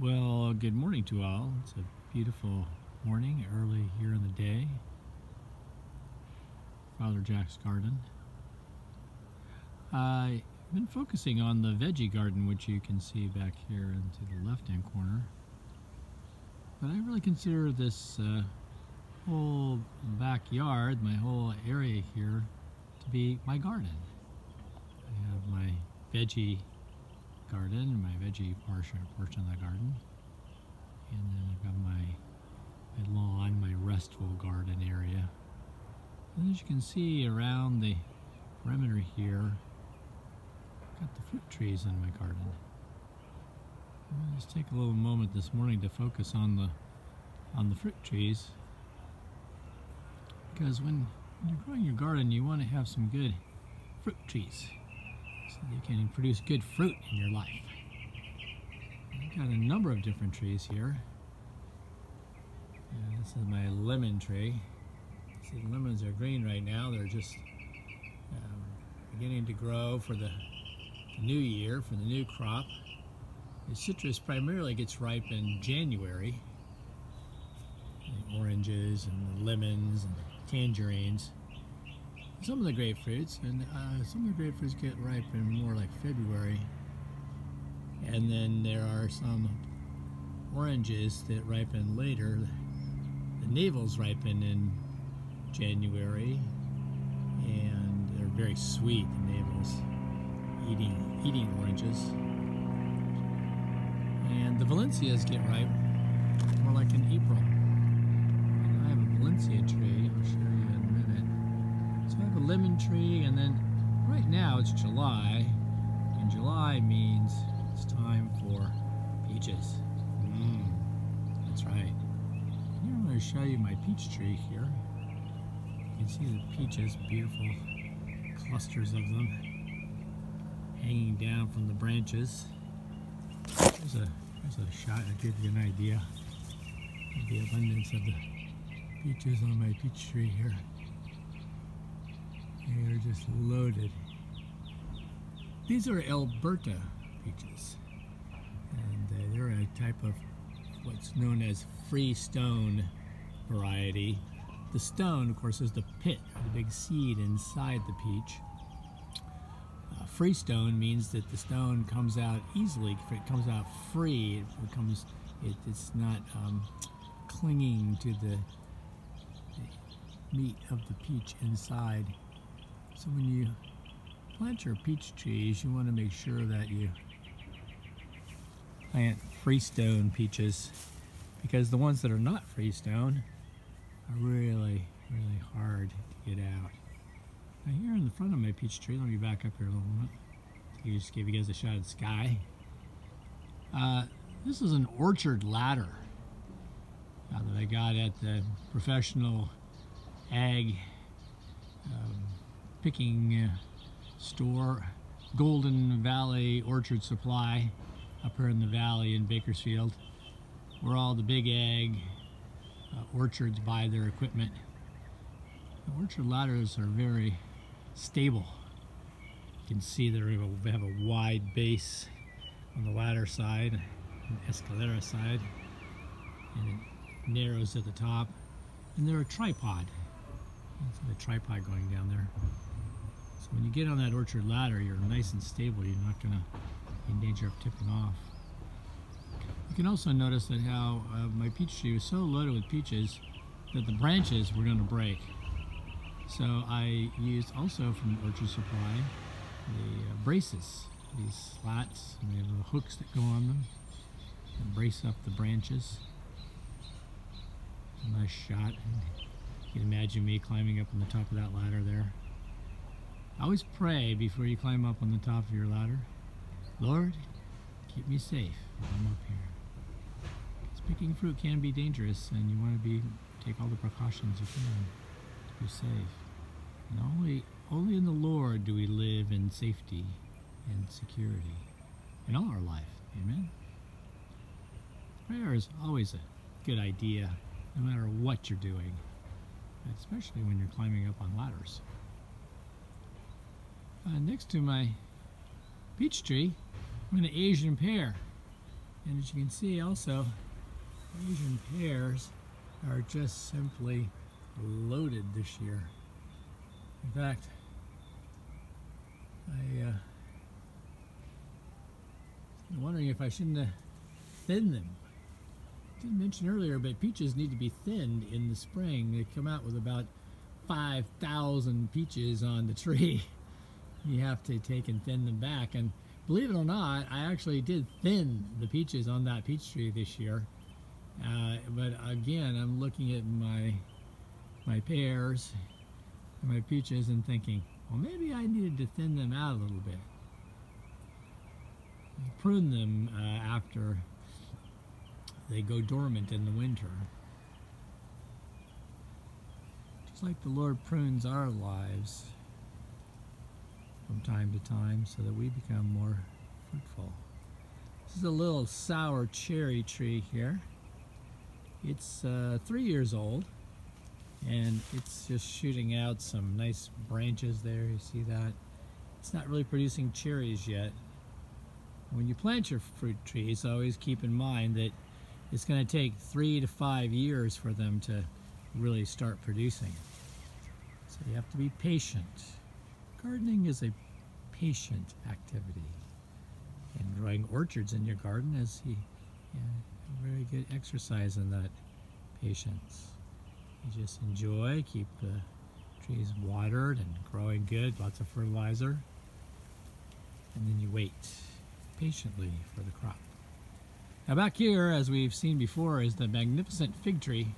Well, good morning to all. It's a beautiful morning, early here in the day. Father Jack's garden. I've been focusing on the veggie garden, which you can see back here into the left-hand corner. But I really consider this whole backyard, my whole area here, to be my garden. I have my veggie garden, my veggie portion of the garden, and then I've got my lawn, my restful garden area. And as you can see around the perimeter here, I've got the fruit trees in my garden. I'm going to just take a little moment this morning to focus on the fruit trees, because when you're growing your garden, you want to have some good fruit trees, so you can produce good fruit in your life. I've got a number of different trees here. This is my lemon tree. See, the lemons are green right now. They're just beginning to grow for the new year, for the new crop. The citrus primarily gets ripe in January. The oranges and the lemons and tangerines. Some of the grapefruits, and some of the grapefruits get ripe in more like February. And then there are some oranges that ripen later. The navels ripen in January, and they're very sweet, the navels, eating oranges. And the Valencias get ripe more like in April. And I have a Valencia tree, I'll show you in a minute. So I have a lemon tree, and then right now it's July, and July means it's time for peaches. That's right. Here I'm going to show you my peach tree here. You can see the peaches, beautiful clusters of them hanging down from the branches. There's a shot to give you an idea of the abundance of the peaches on my peach tree here. They are just loaded. These are Alberta peaches, and they're a type of what's known as freestone variety. The stone, of course, is the pit, the big seed inside the peach. Freestone means that the stone comes out easily. It comes out free. It's not clinging to the meat of the peach inside. So when you plant your peach trees, you want to make sure that you plant freestone peaches, because the ones that are not freestone are really, really hard to get out. Now here in the front of my peach tree, let me back up here a little bit. I just gave you guys a shot of the sky. This is an orchard ladder that I got at the professional ag picking store, Golden Valley Orchard Supply, up here in the valley in Bakersfield, where all the big ag orchards buy their equipment. The orchard ladders are very stable. You can see they have a wide base on the ladder side, on the escalera side, and it narrows at the top. And they're a tripod. There's a tripod going down there. So when you get on that orchard ladder, you're nice and stable. You're not going to be in danger of tipping off. You can also notice that how my peach tree was so loaded with peaches that the branches were going to break. So I used also from the Orchard Supply the braces, these slats, and they have little hooks that go on them and brace up the branches. A nice shot. You can imagine me climbing up on the top of that ladder there. Always pray before you climb up on the top of your ladder. Lord, keep me safe while I'm up here. Because picking fruit can be dangerous, and you want to take all the precautions you can to be safe. And only in the Lord do we live in safety and security in all our life. Amen? Prayer is always a good idea, no matter what you're doing, especially when you're climbing up on ladders. Next to my peach tree, I'm an Asian pear. And as you can see also, Asian pears are just simply loaded this year. In fact, I'm wondering if I shouldn't have thinned them. I didn't mention earlier, but peaches need to be thinned in the spring. They come out with about 5,000 peaches on the tree. You have to take and thin them back. And believe it or not, I actually did thin the peaches on that peach tree this year. But again, I'm looking at my pears and my peaches and thinking, well, maybe I needed to thin them out a little bit. Prune them after they go dormant in the winter. Just like the Lord prunes our lives from time to time so that we become more fruitful. This is a little sour cherry tree here. It's 3 years old, and it's just shooting out some nice branches there. You see that? It's not really producing cherries yet. When you plant your fruit trees, always keep in mind that it's going to take 3 to 5 years for them to really start producing. So you have to be patient. Gardening is a patient activity. And growing orchards in your garden is a very good exercise in that patience. You just enjoy, keep the trees watered and growing good, lots of fertilizer, and then you wait patiently for the crop. Now back here, as we've seen before, is the magnificent fig tree.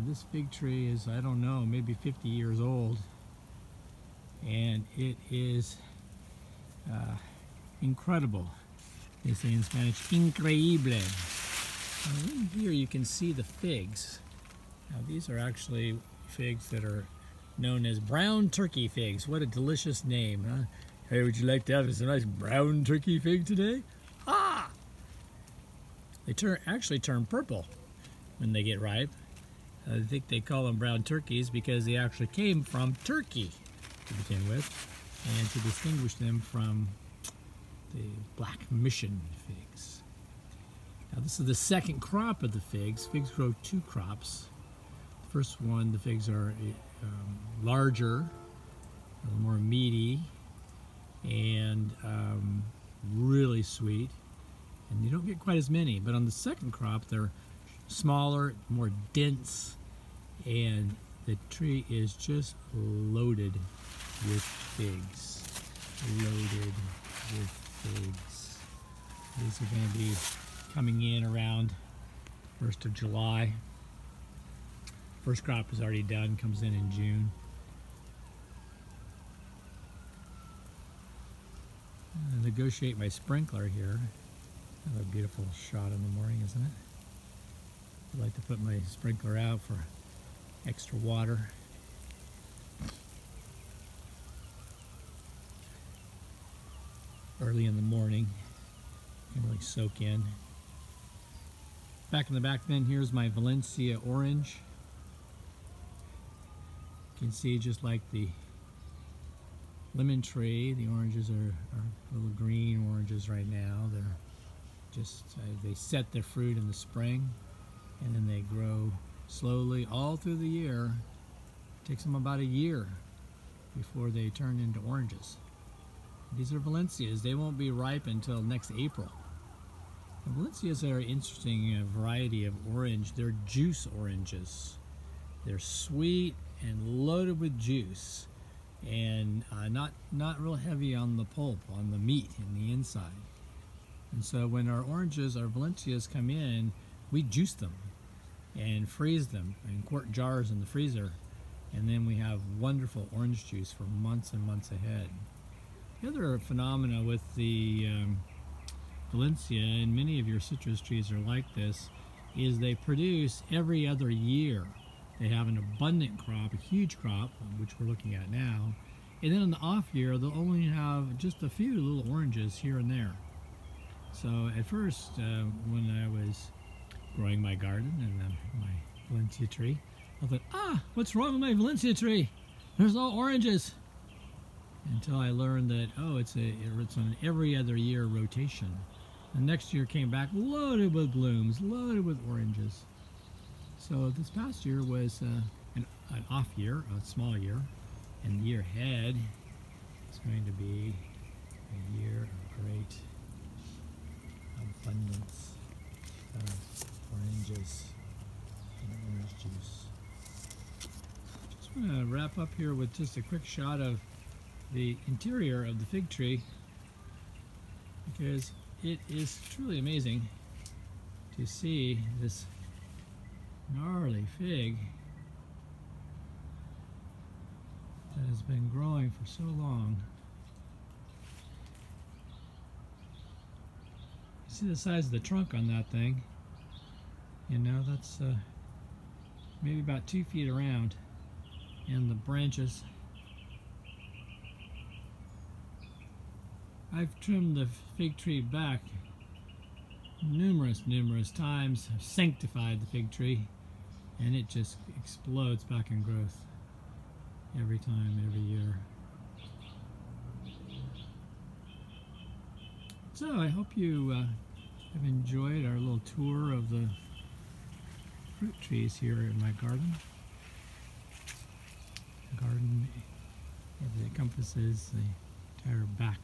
This fig tree is, I don't know, maybe 50 years old, and it is incredible. They say in Spanish, increíble. In here you can see the figs. Now these are actually figs that are known as brown turkey figs. What a delicious name, huh? Hey, would you like to have a nice brown turkey fig today? Ah! They actually turn purple when they get ripe. I think they call them brown turkeys because they actually came from Turkey to begin with, and to distinguish them from the black mission figs. Now this is the second crop of the figs. Figs grow 2 crops. The first one, the figs are larger, a little more meaty, and really sweet. And you don't get quite as many, but on the second crop they're smaller, more dense, and the tree is just loaded with figs. Loaded with figs. These are going to be coming in around 1st of July. First crop is already done, comes in June. I'll negotiate my sprinkler here. Another beautiful shot in the morning, isn't it? I like to put my sprinkler out for extra water. Early in the morning, you can really soak in. Back in the back then, here's my Valencia orange. You can see, just like the lemon tree, the oranges are little green oranges right now. They're just, they set their fruit in the spring, and then they grow slowly all through the year. It takes them about a year before they turn into oranges. These are Valencias. They won't be ripe until next April. The Valencias are an interesting variety of orange. They're juice oranges. They're sweet and loaded with juice, and not real heavy on the pulp, on the meat in the inside. And so when our oranges, our Valencias come in, we juice them and freeze them in quart jars in the freezer, and then we have wonderful orange juice for months and months ahead. The other phenomena with the Valencia, and many of your citrus trees are like this, is they produce every other year. They have an abundant crop, a huge crop, which we're looking at now, and then in the off year they'll only have just a few little oranges here and there. So at first, when I was growing my garden and my Valencia tree, I thought, what's wrong with my Valencia tree? There's no oranges. Until I learned that, it's an every other year rotation. The next year came back loaded with blooms, loaded with oranges. So this past year was an off year, a small year, and the year ahead is going to be a year of great abundance of oranges and orange juice. Just want to wrap up here with just a quick shot of the interior of the fig tree, because it is truly amazing to see this gnarly fig that has been growing for so long. You see the size of the trunk on that thing? You know, that's maybe about 2 feet around, and the branches. I've trimmed the fig tree back numerous times. I've sanctified the fig tree, and it just explodes back in growth every time, every year. So I hope you have enjoyed our little tour of the fruit trees here in my garden. The garden encompasses the entire back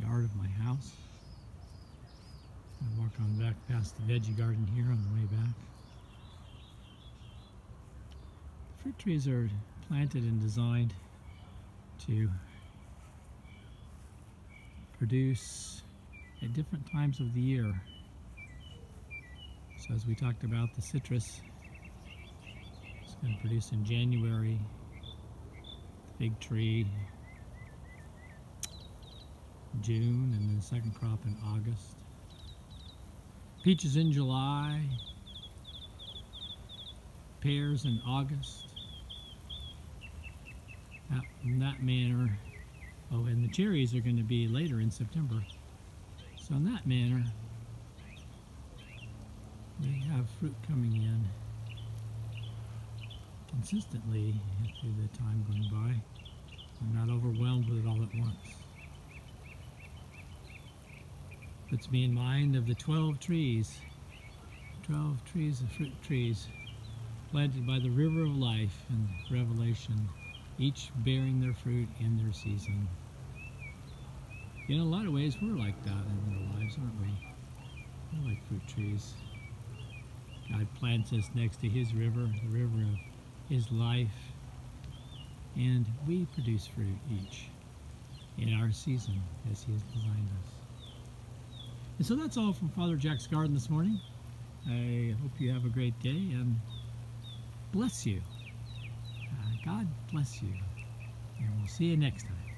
yard of my house. I walk on back past the veggie garden here on the way back. The fruit trees are planted and designed to produce at different times of the year. So as we talked about, the citrus is going to produce in January, the fig tree June, and then the second crop in August. Peaches in July, pears in August. In that manner, oh, and the cherries are going to be later in September. So in that manner, we have fruit coming in consistently through the time going by. We're not overwhelmed with it all at once. Puts me in mind of the 12 trees of fruit trees planted by the river of life in Revelation, each bearing their fruit in their season. In a lot of ways, we're like that in our lives, aren't we? We're like fruit trees. God plants us next to His river, the river of His life, and we produce fruit each in our season as He has designed us. And so that's all from Father Jack's garden this morning. I hope you have a great day, and bless you. God bless you. And we'll see you next time.